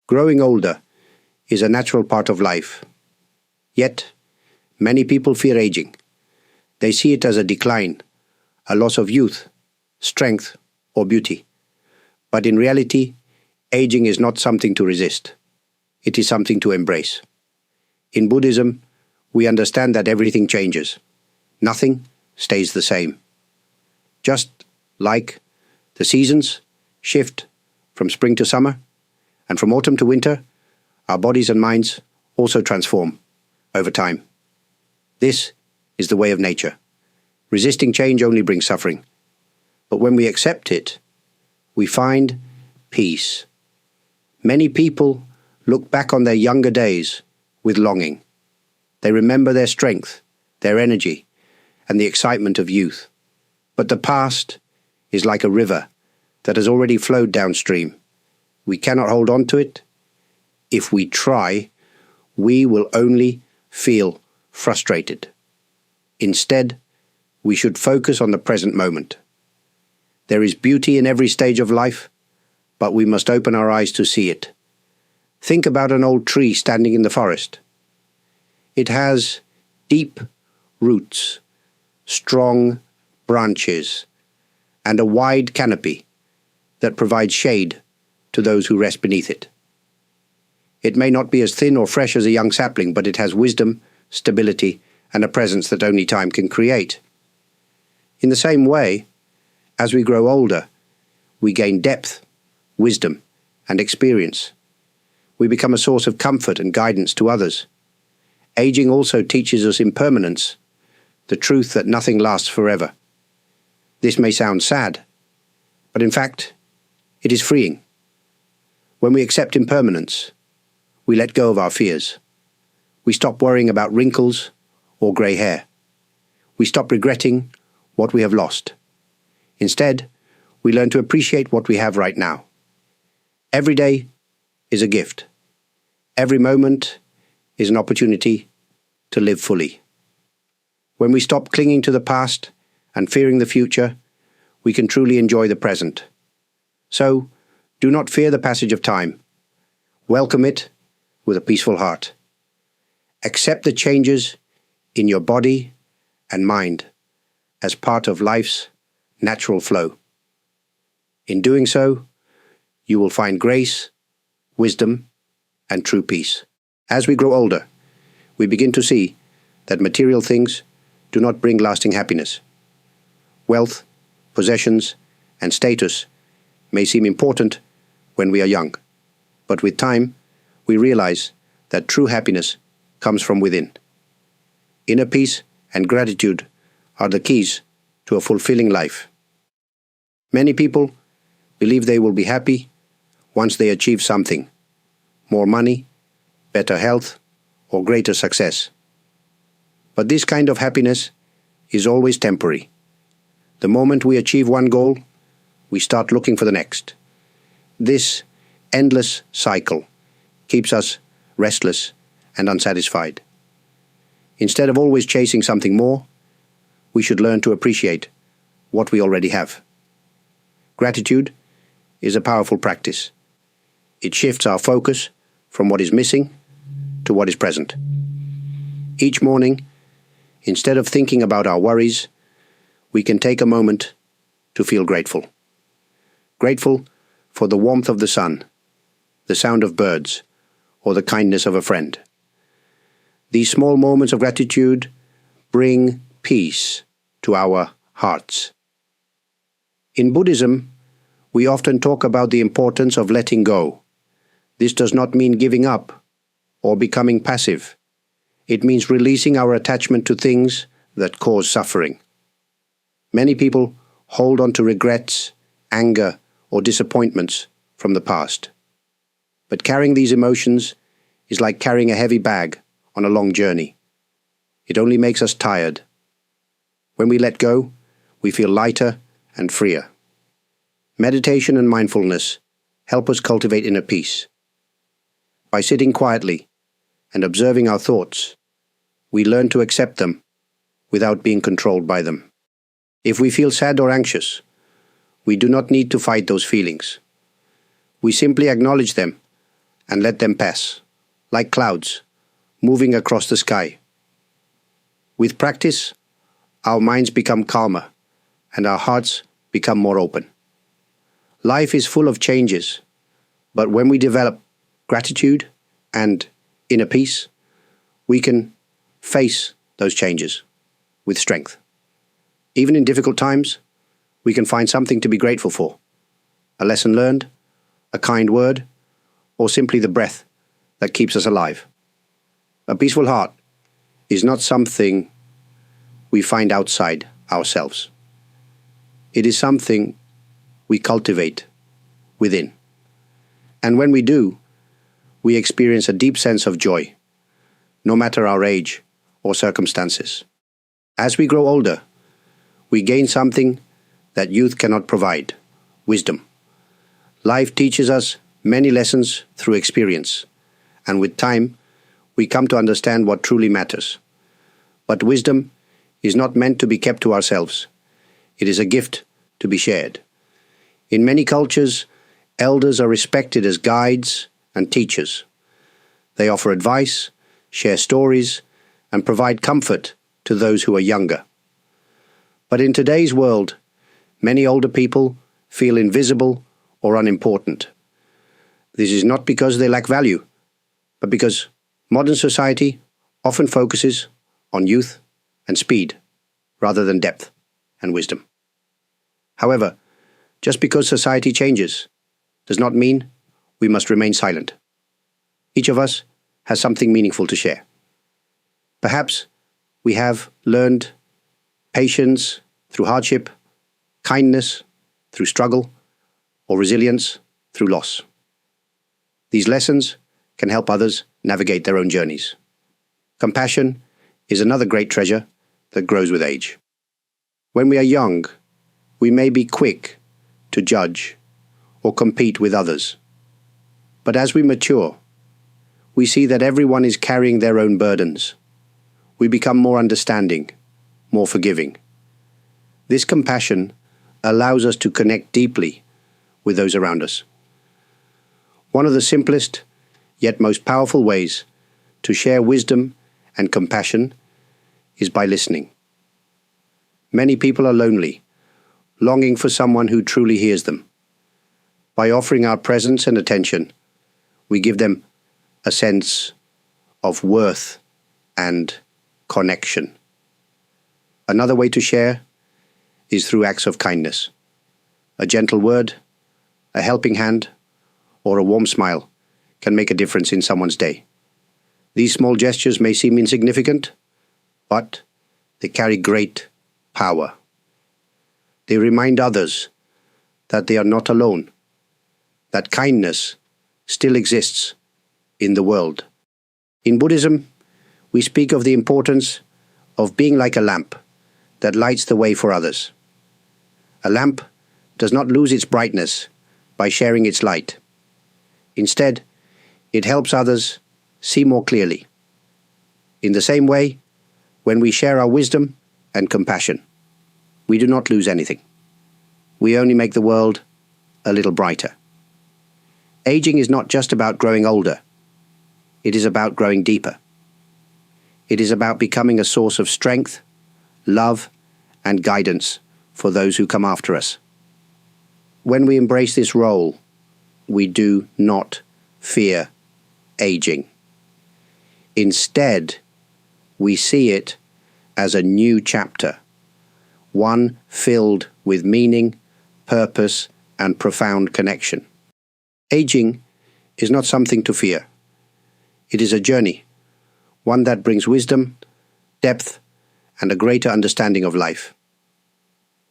Growing older is a natural part of life. Yet, many people fear aging. They see it as a decline, a loss of youth, strength, or beauty. But in reality, aging is not something to resist. It is something to embrace. In Buddhism, we understand that everything changes. Nothing stays the same. Just like the seasons shift from spring to summer, and from autumn to winter, our bodies and minds also transform over time. This is the way of nature. Resisting change only brings suffering. But when we accept it, we find peace. Many people look back on their younger days with longing. They remember their strength, their energy, and the excitement of youth. But the past is like a river that has already flowed downstream. We cannot hold on to it. If we try, we will only feel frustrated. Instead, we should focus on the present moment. There is beauty in every stage of life, but we must open our eyes to see it. Think about an old tree standing in the forest. It has deep roots, strong branches, and a wide canopy that provides shade to those who rest beneath it. It may not be as thin or fresh as a young sapling, but it has wisdom, stability, and a presence that only time can create. In the same way, as we grow older, we gain depth, wisdom, and experience. We become a source of comfort and guidance to others. Aging also teaches us impermanence, the truth that nothing lasts forever. This may sound sad, but in fact, it is freeing. When we accept impermanence, we let go of our fears. We stop worrying about wrinkles or grey hair. We stop regretting what we have lost. Instead, we learn to appreciate what we have right now. Every day is a gift. Every moment is an opportunity to live fully. When we stop clinging to the past and fearing the future, we can truly enjoy the present. So, do not fear the passage of time. Welcome it with a peaceful heart. Accept the changes in your body and mind as part of life's natural flow. In doing so, you will find grace, wisdom, and true peace. As we grow older, we begin to see that material things do not bring lasting happiness. Wealth, possessions, and status may seem important when we are young, but with time, we realize that true happiness comes from within. Inner peace and gratitude are the keys to a fulfilling life. Many people believe they will be happy once they achieve something: more money, better health, or greater success. But this kind of happiness is always temporary. The moment we achieve one goal, we start looking for the next. This endless cycle keeps us restless and unsatisfied. Instead of always chasing something more, we should learn to appreciate what we already have. Gratitude is a powerful practice. It shifts our focus from what is missing to what is present. Each morning, instead of thinking about our worries, we can take a moment to feel grateful. Grateful for the warmth of the sun, the sound of birds, or the kindness of a friend. These small moments of gratitude bring peace to our hearts. In Buddhism, we often talk about the importance of letting go. This does not mean giving up or becoming passive. It means releasing our attachment to things that cause suffering. Many people hold on to regrets, anger, or disappointments from the past. But carrying these emotions is like carrying a heavy bag on a long journey. It only makes us tired. When we let go, we feel lighter and freer. Meditation and mindfulness help us cultivate inner peace. By sitting quietly and observing our thoughts, we learn to accept them without being controlled by them. If we feel sad or anxious, we do not need to fight those feelings. We simply acknowledge them and let them pass, like clouds, moving across the sky. With practice, our minds become calmer and our hearts become more open. Life is full of changes, but when we develop gratitude and inner peace, we can face those changes with strength. Even in difficult times, we can find something to be grateful for. A lesson learned, a kind word, or simply the breath that keeps us alive. A peaceful heart is not something we find outside ourselves. It is something we cultivate within. And when we do, we experience a deep sense of joy, no matter our age or circumstances. As we grow older, we gain something that youth cannot provide: wisdom. Life teaches us many lessons through experience, and with time, we come to understand what truly matters. But wisdom is not meant to be kept to ourselves. It is a gift to be shared. In many cultures, elders are respected as guides and teachers. They offer advice, share stories, and provide comfort to those who are younger. But in today's world, many older people feel invisible or unimportant. This is not because they lack value, but because modern society often focuses on youth and speed rather than depth and wisdom. However, just because society changes does not mean we must remain silent. Each of us has something meaningful to share. Perhaps we have learned patience through hardship, kindness through struggle, or resilience through loss. These lessons can help others navigate their own journeys. Compassion is another great treasure that grows with age. When we are young, we may be quick to judge or compete with others. But as we mature, we see that everyone is carrying their own burdens. We become more understanding, more forgiving. This compassion allows us to connect deeply with those around us. One of the simplest, yet most powerful ways to share wisdom and compassion is by listening. Many people are lonely, longing for someone who truly hears them. By offering our presence and attention, we give them a sense of worth and connection. Another way to share is through acts of kindness. A gentle word, a helping hand, or a warm smile can make a difference in someone's day. These small gestures may seem insignificant, but they carry great power. They remind others that they are not alone, that kindness still exists in the world. In Buddhism, we speak of the importance of being like a lamp that lights the way for others. A lamp does not lose its brightness by sharing its light. Instead, it helps others see more clearly. In the same way, when we share our wisdom and compassion, we do not lose anything. We only make the world a little brighter. Aging is not just about growing older. It is about growing deeper. It is about becoming a source of strength, love, and guidance for those who come after us. When we embrace this role, we do not fear aging. Instead, we see it as a new chapter, one filled with meaning, purpose, and profound connection. Aging is not something to fear. It is a journey, one that brings wisdom, depth, and a greater understanding of life.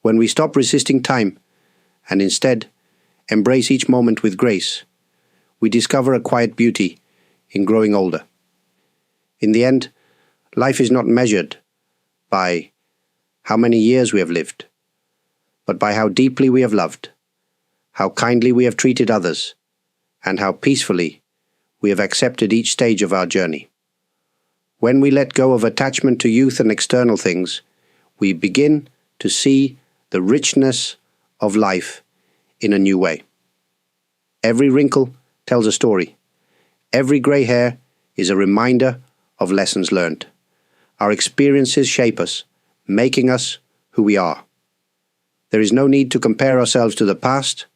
When we stop resisting time and instead embrace each moment with grace, we discover a quiet beauty in growing older. In the end, life is not measured by how many years we have lived, but by how deeply we have loved, how kindly we have treated others, and how peacefully we have accepted each stage of our journey. When we let go of attachment to youth and external things, we begin to see the richness of life in a new way. Every wrinkle tells a story. Every grey hair is a reminder of lessons learned. Our experiences shape us, making us who we are. There is no need to compare ourselves to the past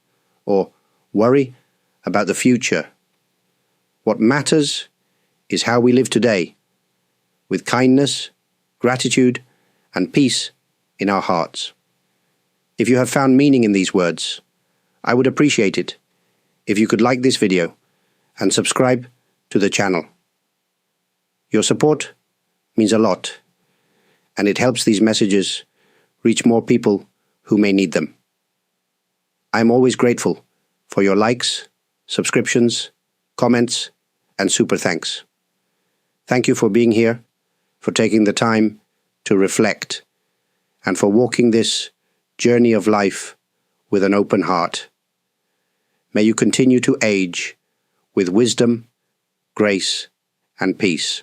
or worry about the future. What matters is how we live today, with kindness, gratitude, and peace in our hearts. If you have found meaning in these words, I would appreciate it if you could like this video and subscribe to the channel. Your support means a lot, and it helps these messages reach more people who may need them. I am always grateful for your likes, subscriptions, comments, and super thanks. Thank you for being here, for taking the time to reflect, and for walking this journey of life with an open heart. May you continue to age with wisdom, grace, and peace.